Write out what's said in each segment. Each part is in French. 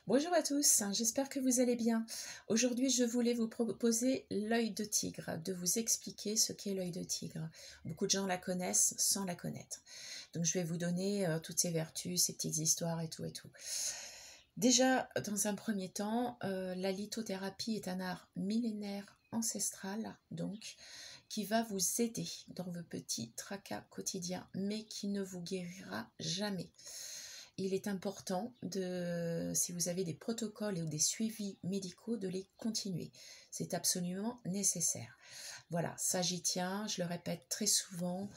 Bonjour à tous, j'espère que vous allez bien. Aujourd'hui, je voulais vous proposer l'œil de tigre, de vous expliquer ce qu'est l'œil de tigre. Beaucoup de gens la connaissent sans la connaître. Donc, je vais vous donner toutes ses vertus, ses petites histoires et tout et tout. Déjà, dans un premier temps, la lithothérapie est un art millénaire ancestral, donc, qui va vous aider dans vos petits tracas quotidiens, mais qui ne vous guérira jamais. Il est important, si vous avez des protocoles ou des suivis médicaux, de les continuer. C'est absolument nécessaire. Voilà, ça j'y tiens, je le répète très souvent.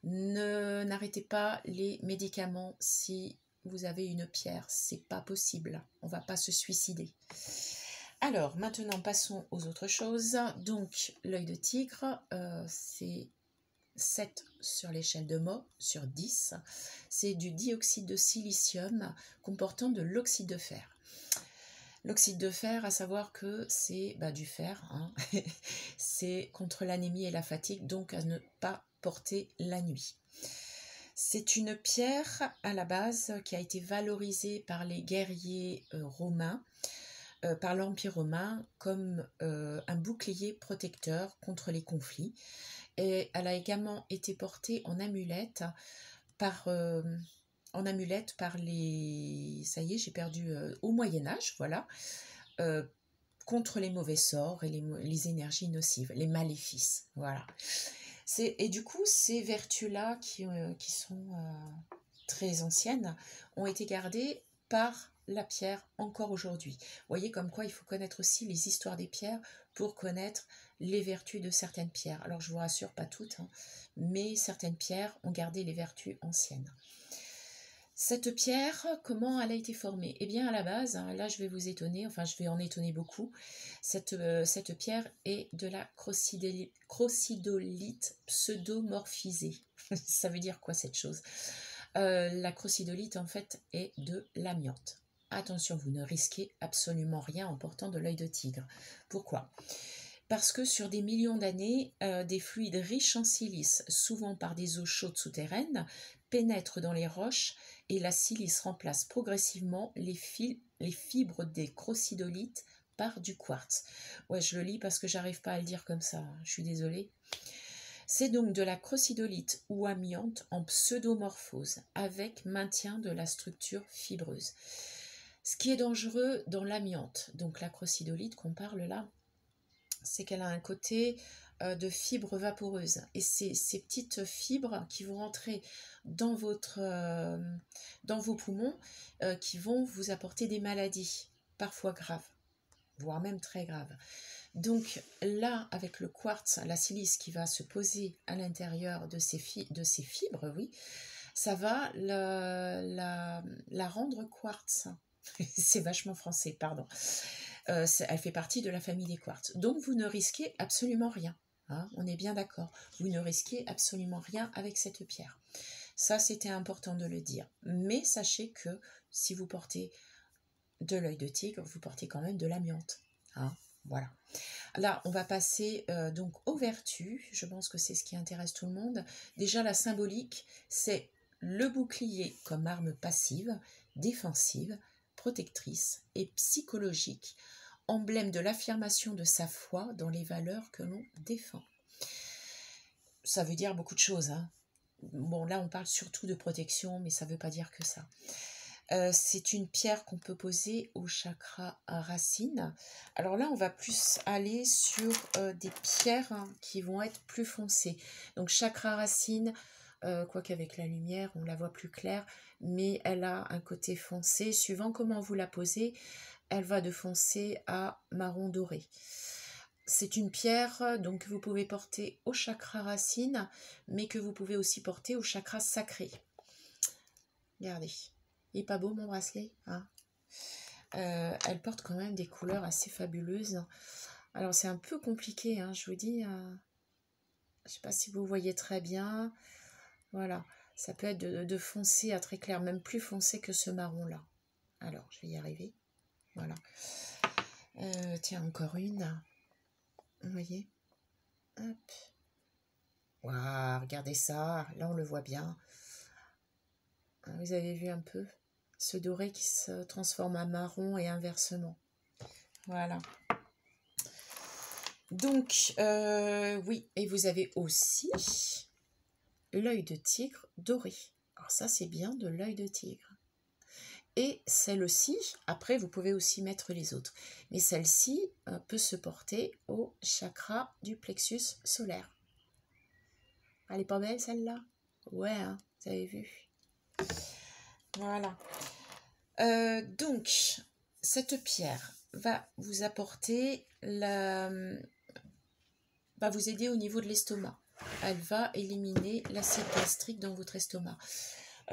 N'arrêtez pas les médicaments si vous avez une pierre, c'est pas possible. On va pas se suicider. Alors, maintenant, passons aux autres choses. Donc, l'œil de tigre, c'est 7 sur l'échelle de Mohs sur 10. C'est du dioxyde de silicium comportant de l'oxyde de fer. L'oxyde de fer, à savoir que c'est du fer, hein. C'est contre l'anémie et la fatigue, donc à ne pas porter la nuit. C'est une pierre à la base qui a été valorisée par les guerriers romains, par l'Empire romain, comme un bouclier protecteur contre les conflits. Et elle a également été portée en amulette par les... Ça y est, j'ai perdu... au Moyen-Âge, voilà, contre les mauvais sorts et les énergies nocives, les maléfices, voilà. Et du coup, ces vertus-là qui sont très anciennes ont été gardées par la pierre encore aujourd'hui. Vous voyez comme quoi il faut connaître aussi les histoires des pierres pour connaître les vertus de certaines pierres. Alors je vous rassure, pas toutes, hein, mais certaines pierres ont gardé les vertus anciennes. Cette pierre, comment elle a été formée? Eh bien à la base, hein, là je vais vous étonner, enfin je vais en étonner beaucoup, cette pierre est de la crocidolite pseudomorphisée. Ça veut dire quoi cette chose? La crocidolite en fait est de l'amiante. Attention, vous ne risquez absolument rien en portant de l'œil de tigre. Pourquoi? Parce que sur des millions d'années, des fluides riches en silice, souvent par des eaux chaudes souterraines, pénètrent dans les roches et la silice remplace progressivement les fibres des crocidolites par du quartz. Ouais, je le lis parce que j'arrive pas à le dire comme ça, je suis désolée. C'est donc de la crocidolite ou amiante en pseudomorphose, avec maintien de la structure fibreuse. Ce qui est dangereux dans l'amiante, donc la crocidolite qu'on parle là, c'est qu'elle a un côté de fibres vaporeuses. Et c'est ces petites fibres qui vont rentrer dans vos poumons, qui vont vous apporter des maladies, parfois graves, voire même très graves. Donc là, avec le quartz, la silice qui va se poser à l'intérieur de ces fibres, oui, ça va la rendre quartz. C'est vachement français, pardon. Elle fait partie de la famille des quartz. Donc vous ne risquez absolument rien. Hein, on est bien d'accord. Vous ne risquez absolument rien avec cette pierre. Ça, c'était important de le dire. Mais sachez que si vous portez de l'œil de tigre, vous portez quand même de l'amiante. Hein, voilà. Là, on va passer donc aux vertus. Je pense que c'est ce qui intéresse tout le monde. Déjà, la symbolique, c'est le bouclier comme arme passive, défensive, protectrice et psychologique, emblème de l'affirmation de sa foi dans les valeurs que l'on défend. Ça veut dire beaucoup de choses, hein. Bon, là, on parle surtout de protection, mais ça ne veut pas dire que ça. C'est une pierre qu'on peut poser au chakra racine. Alors là, on va plus aller sur des pierres qui vont être plus foncées. Donc chakra racine, quoique avec la lumière, on la voit plus claire, mais elle a un côté foncé. Suivant comment vous la posez, elle va de foncé à marron doré. C'est une pierre donc, que vous pouvez porter au chakra racine, mais que vous pouvez aussi porter au chakra sacré. Regardez. Il n'est pas beau mon bracelet, hein. Elle porte quand même des couleurs assez fabuleuses. Alors c'est un peu compliqué, hein, je vous dis. Je ne sais pas si vous voyez très bien. Voilà, ça peut être de foncé à très clair, même plus foncé que ce marron-là. Alors, je vais y arriver. Voilà. Tiens, encore une. Vous voyez? Hop. Waouh, regardez ça. Là, on le voit bien. Vous avez vu un peu? ce doré qui se transforme en marron et inversement. Voilà. Donc, oui, et vous avez aussi l'œil de tigre doré. Alors ça, c'est bien de l'œil de tigre. Et celle-ci, après, vous pouvez aussi mettre les autres. Mais celle-ci peut se porter au chakra du plexus solaire. Elle est pas belle, celle-là? Ouais, hein, vous avez vu. Voilà. Donc, cette pierre va vous apporter va vous aider au niveau de l'estomac. Elle va éliminer l'acide gastrique dans votre estomac.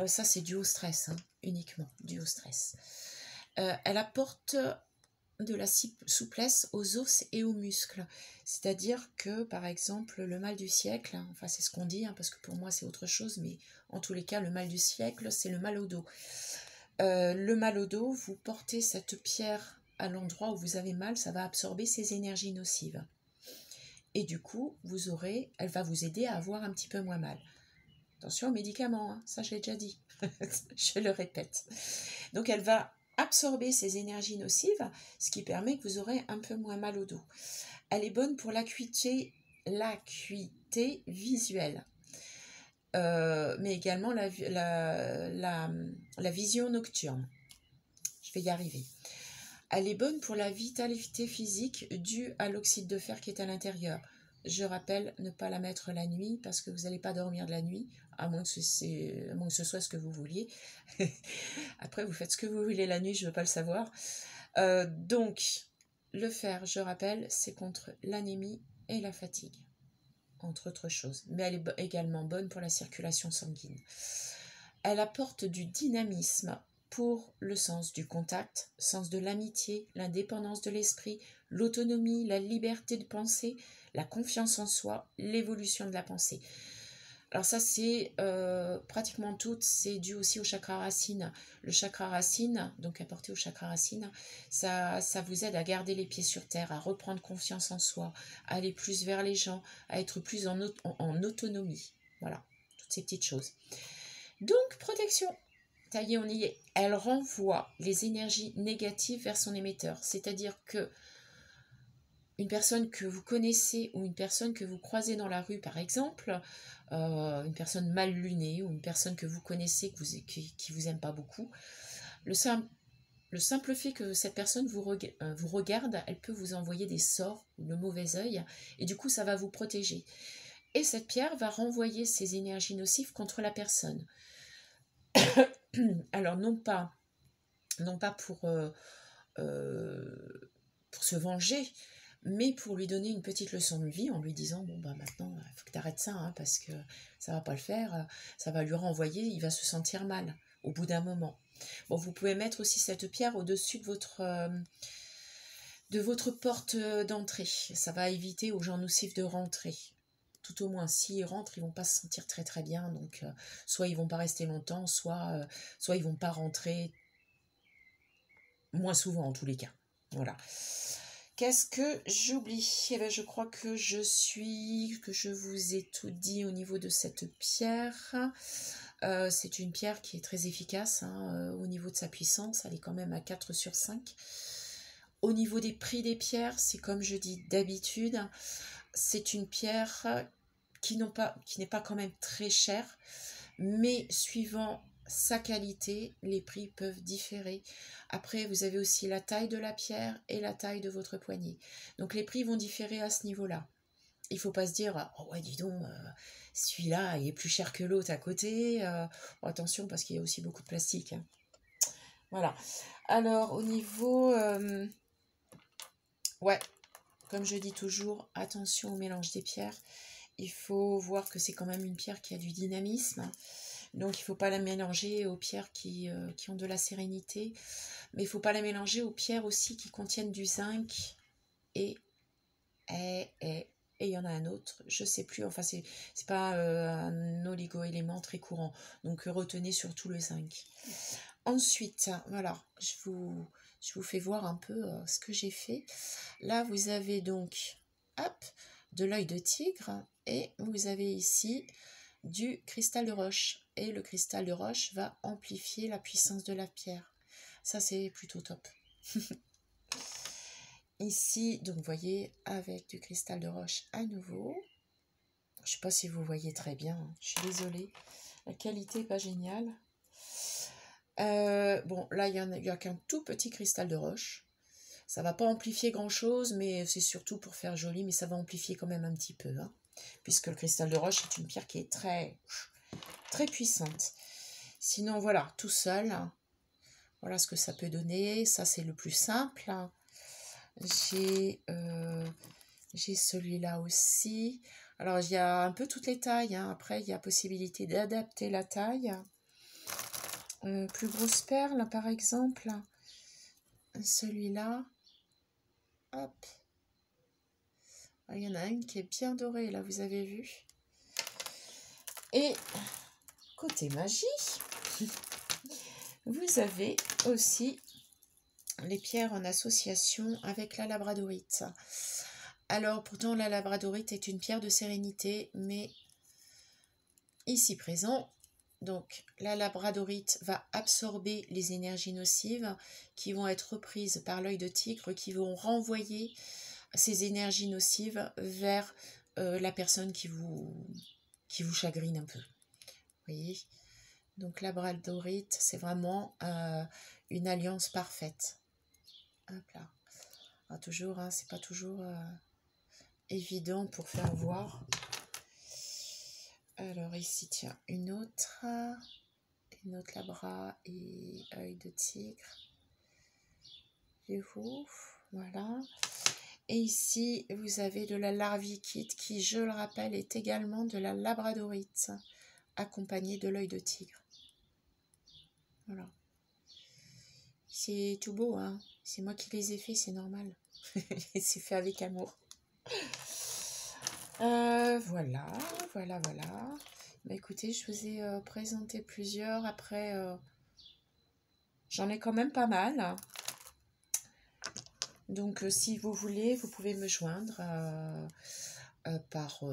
Ça, c'est dû au stress, hein, uniquement dû au stress. Elle apporte de la souplesse aux os et aux muscles. C'est-à-dire que, par exemple, le mal du siècle, enfin c'est ce qu'on dit, hein, parce que pour moi c'est autre chose, mais en tous les cas, le mal du siècle, c'est le mal au dos. Le mal au dos, vous portez cette pierre à l'endroit où vous avez mal, ça va absorber ces énergies nocives. Et du coup, elle va vous aider à avoir un petit peu moins mal. Attention aux médicaments, hein, ça je l'ai déjà dit, je le répète. Donc elle va absorber ces énergies nocives, ce qui permet que vous aurez un peu moins mal au dos. Elle est bonne pour l'acuité visuelle, mais également la vision nocturne. Je vais y arriver. Elle est bonne pour la vitalité physique due à l'oxyde de fer qui est à l'intérieur. Je rappelle, ne pas la mettre la nuit parce que vous n'allez pas dormir de la nuit, à moins que ce soit ce que vous vouliez. Après, vous faites ce que vous voulez la nuit, je ne veux pas le savoir. Donc, le fer, je rappelle, c'est contre l'anémie et la fatigue, entre autres choses. Mais elle est également bonne pour la circulation sanguine. Elle apporte du dynamisme pour le sens du contact, sens de l'amitié, l'indépendance de l'esprit, l'autonomie, la liberté de penser, la confiance en soi, l'évolution de la pensée. Alors ça, c'est pratiquement toutes, c'est dû aussi au chakra racine. Le chakra racine, donc apporté au chakra racine, ça vous aide à garder les pieds sur terre, à reprendre confiance en soi, à aller plus vers les gens, à être plus en autonomie. Voilà, toutes ces petites choses. Donc, protection. Ça y est, on y est. Elle renvoie les énergies négatives vers son émetteur. C'est-à-dire que une personne que vous connaissez ou une personne que vous croisez dans la rue, par exemple, une personne mal lunée ou une personne que vous connaissez qui vous aime pas beaucoup, le simple fait que cette personne vous regarde, elle peut vous envoyer des sorts ou le mauvais œil, et du coup ça va vous protéger. Et cette pierre va renvoyer ces énergies nocives contre la personne. Alors non pas pour se venger, mais pour lui donner une petite leçon de vie en lui disant bon bah maintenant il faut que tu arrêtes ça, hein, parce que ça va pas le faire, ça va lui renvoyer, il va se sentir mal au bout d'un moment. Bon, vous pouvez mettre aussi cette pierre au-dessus de votre porte d'entrée, ça va éviter aux gens nocifs de rentrer. Tout au moins, s'ils rentrent, ils vont pas se sentir très très bien, donc soit ils vont pas rester longtemps, soit ils vont pas rentrer, moins souvent en tous les cas. Voilà. Qu'est-ce que j'oublie? Eh bien, je crois que je vous ai tout dit au niveau de cette pierre. C'est une pierre qui est très efficace, hein, au niveau de sa puissance, elle est quand même à 4 sur 5. Au niveau des prix des pierres, c'est comme je dis d'habitude, c'est une pierre qui n'est pas quand même très chère, mais suivant sa qualité, les prix peuvent différer. Après, vous avez aussi la taille de la pierre et la taille de votre poignet. Donc les prix vont différer à ce niveau-là. Il ne faut pas se dire « Oh ouais, dis donc, celui-là, il est plus cher que l'autre à côté. Attention, parce qu'il y a aussi beaucoup de plastique. Hein. » Voilà. Alors, au niveau... ouais, comme je dis toujours, attention au mélange des pierres. Il faut voir que c'est quand même une pierre qui a du dynamisme. Donc, il ne faut pas la mélanger aux pierres qui ont de la sérénité. Mais il ne faut pas la mélanger aux pierres aussi qui contiennent du zinc. Et il y en a un autre, je ne sais plus. Enfin, c'est pas un oligo-élément très courant. Donc, retenez surtout le zinc. Ensuite, voilà, je vous fais voir un peu ce que j'ai fait. Là, vous avez donc, hop, de l'œil de tigre. Et vous avez ici du cristal de roche. et le cristal de roche va amplifier la puissance de la pierre. Ça, c'est plutôt top. Ici, donc, vous voyez, avec du cristal de roche à nouveau. Je ne sais pas si vous voyez très bien, hein. Je suis désolée. La qualité n'est pas géniale. Bon, là, il n'y a qu'un tout petit cristal de roche. Ça ne va pas amplifier grand-chose, mais c'est surtout pour faire joli, mais ça va amplifier quand même un petit peu, hein, puisque le cristal de roche est une pierre qui est très, très puissante. Sinon, voilà, tout seul, hein, voilà ce que ça peut donner. Ça, c'est le plus simple. J'ai celui-là aussi. Alors, il y a un peu toutes les tailles, hein. Après, il y a possibilité d'adapter la taille. Plus grosse perle, par exemple. Celui-là. Hop. Il y en a une qui est bien dorée, là, vous avez vu. Et côté magie, vous avez aussi les pierres en association avec la labradorite. Alors, pourtant, la labradorite est une pierre de sérénité, mais ici présent, donc la labradorite va absorber les énergies nocives qui vont être reprises par l'œil de tigre, qui vont renvoyer ces énergies nocives vers la personne qui vous chagrine un peu. Vous voyez? Donc labradorite, c'est vraiment une alliance parfaite. Hop là. Alors, toujours, hein, c'est pas toujours évident pour faire voir. Alors ici, tiens, une autre labra et œil de tigre. Et vous, voilà. Et ici, vous avez de la larvikite qui, je le rappelle, est également de la labradorite, accompagnée de l'œil de tigre. Voilà. C'est tout beau, hein. C'est moi qui les ai fait, c'est normal. C'est fait avec amour. Voilà. Bah, écoutez, je vous ai présenté plusieurs. Après, j'en ai quand même pas mal. Donc, si vous voulez, vous pouvez me joindre par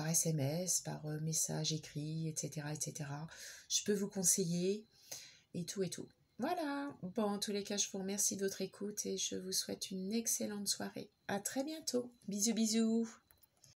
SMS, par message écrit, etc., etc. Je peux vous conseiller et tout et tout. Voilà. Bon, en tous les cas, je vous remercie de votre écoute et je vous souhaite une excellente soirée. À très bientôt. Bisous, bisous.